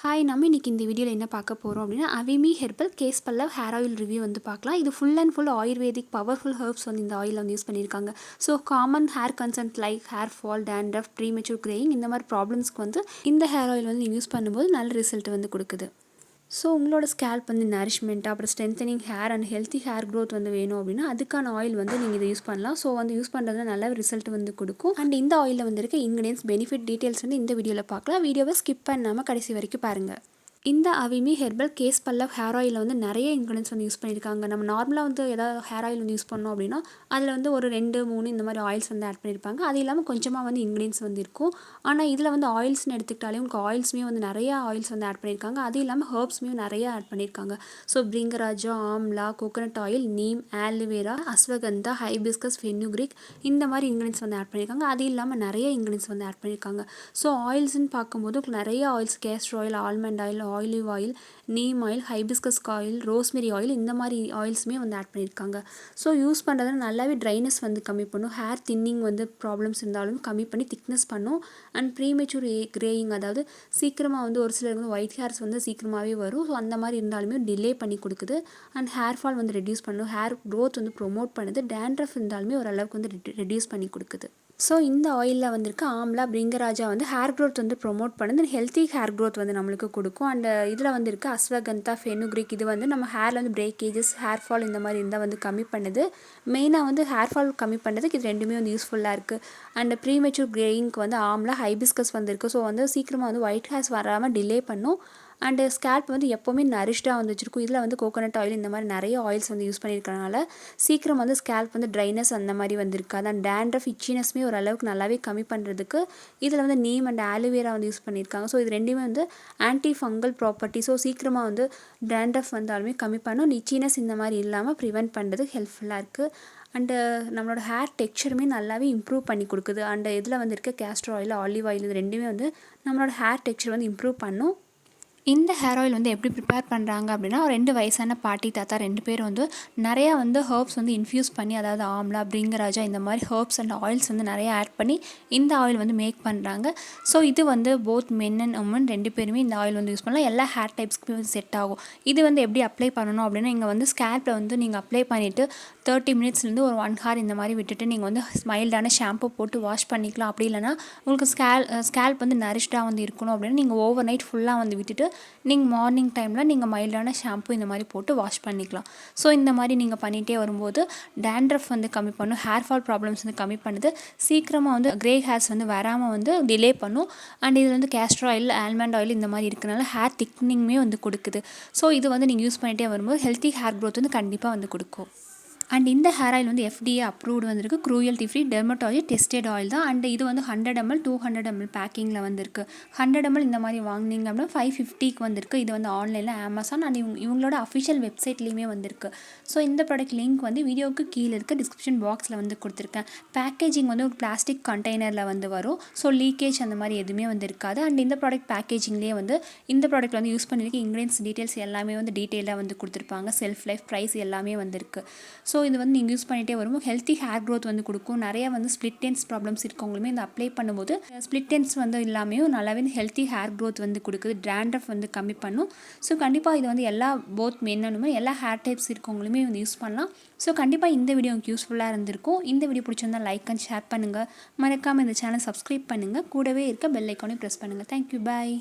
Hi, நம்ம இன்னைக்கு இந்த வீடியோவில் என்ன பார்க்க போகிறோம் அப்படின்னா Avimee Herbal Keshpallav hair oil review வந்து பார்க்கலாம். இது full and full ayurvedic powerful herbs வந்து இந்த ஆயில் வந்து யூஸ் பண்ணியிருக்காங்க. So common hair concern like Hairfall, Dandruff, premature graying இந்த மாதிரி ப்ராப்ளம்ஸ்க்கு வந்து இந்த ஹேர் ஆயில் வந்து யூஸ் பண்ணும்போது நல்ல ரிசல்ட் வந்து கொடுக்குது. ஸோ உங்களோட ஸ்கேல்ப் வந்து நரிஷ்மெண்ட் அப்புறம் strengthening hair and healthy hair growth வந்து வேணும் அப்படின்னா அதுக்கான ஆயில் வந்து நீங்கள் இதை யூஸ் பண்ணலாம். ஸோ வந்து யூஸ் பண்ணுறதுல நல்ல ரிசல்ட் வந்து கொடுக்கும். அண்ட் இந்த ஆயிலில் வந்து இருக்க இன்க்ரீடியன்ஸ் பெனிஃபிட் டீட்டெயில்ஸ் வந்து இந்த வீடியோவில் பார்க்கலாம். வீடியோவை ஸ்கிப் பண்ணாமல் கடைசி வரைக்கும் பாருங்கள். இந்த Avimee Herbal Keshpallav ஹேர் ஆயிலில் வந்து நிறைய இன்க்ரீடியன்ஸ் வந்து யூஸ் பண்ணியிருக்காங்க. நம்ம நார்மலாக வந்து ஏதாவது ஹேர் ஆயில் வந்து யூஸ் பண்ணோம் அப்படின்னா அதில் வந்து ஒரு 2-3 இந்த மாதிரி ஆயில்ஸ் வந்து ஆட் பண்ணியிருப்பாங்க. அது இல்லாமல் கொஞ்சமாக வந்து இன்க்ரீடியன்ஸ் வந்து இருக்கும். ஆனால் இதில் வந்து ஆயில்ஸ்னு எடுத்துக்கிட்டாலே உங்களுக்கு ஆயில்ஸுமே வந்து நிறைய ஆயில்ஸ் வந்து ஆட் பண்ணியிருக்காங்க. அது இல்லாமல் ஹெர்ப்ஸுமே நிறைய ஆட் பண்ணியிருக்காங்க. So Bhringraj, amla, coconut oil, neem, aloe vera, ashwagandha, hibiscus, fenugreek இந்த மாதிரி இன்க்ரீடியன்ஸ் வந்து ஆட் பண்ணியிருக்காங்க. அது இல்லாமல் நிறைய இன்க்ரீடியன்ஸ் வந்து ஆட் பண்ணியிருக்காங்க. ஸோ ஆயில்ஸ்ன்னு பார்க்கும்போது நிறைய oils castor oil, almond oil, olive oil, neem oil, hibiscus oil, rosemary oil இந்த மாதிரி ஆயில்ஸுமே வந்து ஆட் பண்ணியிருக்காங்க. ஸோ யூஸ் பண்ணுறதுல நல்லாவே ட்ரைனஸ் வந்து கம்மி பண்ணும். ஹேர் தின்னிங் வந்து ப்ராப்ளம்ஸ் இருந்தாலும் கம்மி பண்ணி திக்னஸ் பண்ணும். அண்ட் ப்ரீமெச்சூர் கிரேயிங் அதாவது சீக்கிரமாக வந்து ஒரு சிலருக்கு வந்து ஒயிட் ஹேர்ஸ் வந்து சீக்கிரமாகவே வரும். ஸோ அந்த மாதிரி இருந்தாலுமே டிலே பண்ணி கொடுக்குது. அண்ட் ஹேர் ஃபால் வந்து ரெடியூஸ் பண்ணும். ஹேர் க்ரோத் வந்து ப்ரொமோட் பண்ணுது. டேண்ட்ரஃப் இருந்தாலுமே ஓரளவுக்கு வந்து ரெடியூஸ் பண்ணி கொடுக்குது. ஸோ இந்த ஆயிலில் வந்துருக்க ஆம்லா, பிரிங்கராஜா வந்து ஹேர் க்ரோத் வந்து ப்ரொமோட் பண்ணுது. ஹெல்த்தி ஹேர் க்ரோத் வந்து நம்மளுக்கு கொடுக்கும். அண்ட் இதில் வந்து இருக்க அஸ்வகந்தா, ஃபெனுக்ரிக் இது வந்து நம்ம ஹேரில் வந்து பிரேக்கேஜஸ், ஹேர் ஃபால் இந்த மாதிரி இருந்தால் வந்து கம்மி பண்ணுது. மெயினாக வந்து ஹேர் ஃபால் கம்மி பண்ணுறதுக்கு இது ரெண்டுமே வந்து யூஸ்ஃபுல்லாக இருக்குது. அண்ட் ப்ரீமெச்சூர் கிரேயிங்க்கு வந்து ஆம்லா, ஹைபிஸ்கஸ் வந்து இருக்குது. ஸோ வந்து சீக்கிரமாக வந்து ஒயிட் ஹேர்ஸ் வராமல் டிலே பண்ணும். அண்டு ஸ்கேல்ப் வந்து எப்போவுமே நரிஷ்டாக வந்து வச்சுருக்கும். இதில் வந்து கோகோனட் ஆயில் இந்த மாதிரி நிறைய ஆயில்ஸ் வந்து யூஸ் பண்ணியிருக்கனால சீக்கிரம் வந்து ஸ்கேல்ப் வந்து ட்ரைனஸ் அந்த மாதிரி வந்து இருக்காது. அண்ட் டேண்ட்ரஃப், இச்சினஸ்மே ஓரளவுக்கு நல்லாவே கம்மி பண்ணுறதுக்கு இதில் வந்து நீம் அண்ட் ஆலோவேரா வந்து யூஸ் பண்ணியிருக்காங்க. ஸோ இது ரெண்டுமே வந்து ஆன்டி ஃபங்கல் ப்ராப்பர்ட்டி. ஸோ சீக்கிரமாக வந்து டேண்ட்ரஃப் வந்தாலுமே கம்மி பண்ணும். இச்சினஸ் இந்த மாதிரி இல்லாமல் ப்ரிவென்ட் பண்ணுறதுக்கு ஹெல்ப்ஃபுல்லாக இருக்குது. அண்டு நம்மளோட ஹேர் டெக்ஸ்சருமே நல்லாவே இம்ப்ரூவ் பண்ணி கொடுக்குது. அண்டு இதில் வந்து இருக்க கேஸ்டர் ஆயில், ஆலிவ் ஆயில் இது ரெண்டுமே வந்து நம்மளோட ஹேர் டெக்ஸ்சர் வந்து இம்ப்ரூவ் பண்ணும். இந்த ஹேர் ஆயில் வந்து எப்படி ப்ரிப்பேர் பண்ணுறாங்க அப்படின்னா 2 வயசான பாட்டி தாத்தா 2 பேர் வந்து நிறையா வந்து ஹெர்ப்ஸ் வந்து இன்ஃப்யூஸ் பண்ணி அதாவது ஆம்லா, பிரிங்கராஜா இந்த மாதிரி ஹெர்ப்ஸ் அண்ட் ஆயில்ஸ் வந்து நிறைய ஆட் பண்ணி இந்த ஆயில் வந்து மேக் பண்ணுறாங்க. ஸோ இது வந்து போத் மென் அண்ட் உமன் 2 பேருமே இந்த ஆயில் வந்து யூஸ் பண்ணலாம். எல்லா ஹேர் டைப்ஸ்க்குமே வந்து செட் ஆகும். இது வந்து எப்படி அப்ளை பண்ணணும் அப்படின்னா இங்கே வந்து ஸ்கேல்பில் வந்து நீங்கள் அப்ளை பண்ணிவிட்டு 30 மினிட்ஸ்லேருந்து ஒரு 1 ஹவர் இந்த மாதிரி விட்டுட்டு நீங்கள் வந்து மைல்டான ஷாம்பு போட்டு வாஷ் பண்ணிக்கலாம். அப்படி இல்லைனா உங்களுக்கு ஸ்கேல்ப் வந்து நரிஷ்டாக வந்து இருக்கணும் அப்படின்னா நீங்கள் ஓவர் நைட் ஃபுல்லாக வந்து விட்டுட்டு நீங்கள் மார்னிங் டைமில் நீங்கள் மைல்டான ஷாம்பு இந்த மாதிரி போட்டு வாஷ் பண்ணிக்கலாம். ஸோ இந்த மாதிரி நீங்கள் பண்ணிகிட்டே வரும்போது டேண்ட்ரஃப் வந்து கம்மி பண்ணும். ஹேர் ஃபால் ப்ராப்ளம்ஸ் வந்து கம்மி பண்ணுது. சீக்கிரமாக வந்து கிரே ஹேர்ஸ் வந்து வராமல் வந்து டிலே பண்ணும். அண்ட் இதில் வந்து கேஸ்டர் ஆயில், ஆல்மண்ட் ஆயில் இந்த மாதிரி இருக்கனால ஹேர் திக்னிங்குமே வந்து கொடுக்குது. ஸோ இது வந்து நீங்கள் யூஸ் பண்ணிகிட்டே வரும்போது ஹெல்த்தி ஹேர் க்ரோத் வந்து கண்டிப்பாக வந்து கொடுக்கும். அண்ட் இந்த ஹேர் ஆயில் வந்து FDA அப்ரூவ்டு வந்திருக்கு. Cruelty free, dermatology tested oil தான். அண்ட் இது வந்து 100 ml 200 ml பேக்கிங்கில் வந்திருக்கு. 100 ml இந்த மாதிரி வாங்கினீங்க அப்படின்னா 550க்கு வந்திருக்கு. இது வந்து ஆன்லைனில் அமேசான் அண்ட் இவங்களோட அஃபிஷியல் வெப்சைட்லேயுமே வந்திருக்கு. ஸோ இந்த ப்ராடக்ட் லிங்க் வந்து வீடியோவுக்கு கீழே இருக்க டிஸ்கிரிப்ஷன் பாக்ஸில் வந்து கொடுத்துருக்கேன். பேக்கேஜிங் வந்து ஒரு பிளாஸ்டிக் கண்டெய்னரில் வந்து வரும். ஸோ லீக்கேஜ் அந்த மாதிரி எதுவுமே வந்து இருக்காது. அண்ட் இந்த ப்ராடக்ட் பேக்கேஜிங்லேயே வந்து இந்த ப்ராடக்ட் வந்து யூஸ் பண்ணியிருக்க இன்க்ரீடியன்ஸ் டீட்டெயில்ஸ் எல்லாமே வந்து டீட்டெயிலாக வந்து கொடுத்துருப்பாங்க. செல்ஃப் லைஃப், ப்ரைஸ் எல்லாமே வந்திருக்கு. ஸோ இது வந்து நீங்கள் யூஸ் பண்ணிகிட்டே வரும்போது ஹெல்த்தி ஹேர் க்ரோத் வந்து கொடுக்கும். நிறைய வந்து ஸ்ப்ளிட் எண்ட்ஸ் ப்ராப்ளம்ஸ் இருக்கவங்களுமே இந்த அப்ளை பண்ணும்போது ஸ்ப்ளிட் எண்ட்ஸ் வந்து இல்லாமையும் நல்லாவே ஹெல்த்தி ஹேர் க்ரோத் வந்து கொடுக்குது. டேண்ட்ரஃப் வந்து கம்மி பண்ணும். ஸோ கண்டிப்பாக இது வந்து எல்லா போத் மென்னுமே எல்லா ஹேர் டைப்ஸ் இருக்கவங்களுமே வந்து யூஸ் பண்ணலாம். ஸோ கண்டிப்பாக இந்த வீடியோ உங்களுக்கு யூஸ்ஃபுல்லாக இருந்திருக்கும். இந்த வீடியோ பிடிச்சிருந்தால் லைக் அண்ட் ஷேர் பண்ணுங்கள். மறக்காமல் இந்த சேனல் சப்ஸ்கிரைப் பண்ணுங்கள். கூடவே இருக்க பெல் ஐக்கானையும் ப்ரெஸ் பண்ணுங்கள். தேங்க்யூ, பாய்.